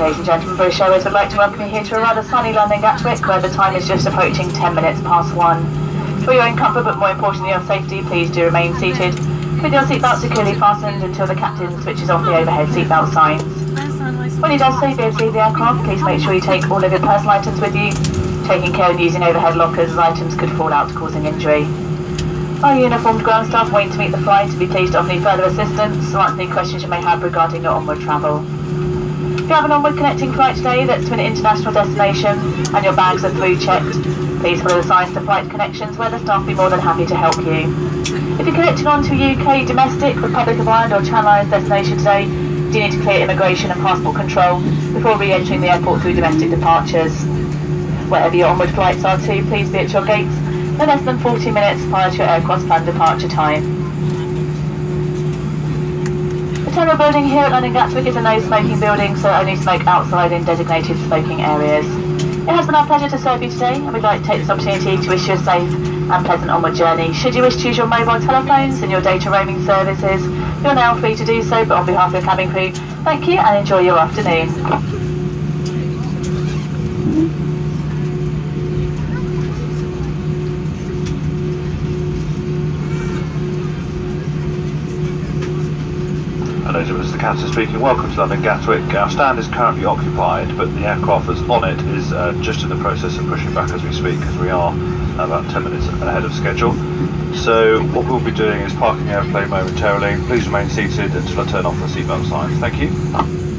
Ladies and gentlemen, British Airways would like to welcome you here to a rather sunny London Gatwick, where the time is just approaching 10 minutes past 1. For your own comfort, but more importantly your safety, please do remain seated, with your seatbelt securely fastened until the captain switches off the overhead seatbelt signs. When he does so, be able to leave the aircraft, please make sure you take all of your personal items with you, taking care of using overhead lockers as items could fall out, causing injury. Our uniformed ground staff waiting to meet the flight to be pleased to offer you further assistance or answer any questions you may have regarding your onward travel. If you have an onward connecting flight today that's to an international destination and your bags are through checked, please follow the signs to flight connections where the staff will be more than happy to help you. If you're connecting on to a UK, domestic, Republic of Ireland or Channel Islands destination today, you do need to clear immigration and passport control before re-entering the airport through domestic departures. Wherever your onward flights are to, please be at your gates no less than 40 minutes prior to your aircraft's planned departure time. The terminal building here at London Gatwick is a no smoking building, so only smoke outside in designated smoking areas. It has been our pleasure to serve you today, and we'd like to take this opportunity to wish you a safe and pleasant onward journey. Should you wish to use your mobile telephones and your data roaming services, you're now free to do so, but on behalf of your cabin crew, thank you and enjoy your afternoon. Hello, this is the captain speaking. Welcome to London Gatwick. Our stand is currently occupied, but the aircraft that's on it is just in the process of pushing back as we speak, because we are about 10 minutes ahead of schedule. So what we'll be doing is parking the airplane momentarily. Please remain seated until I turn off the seatbelt signs. Thank you.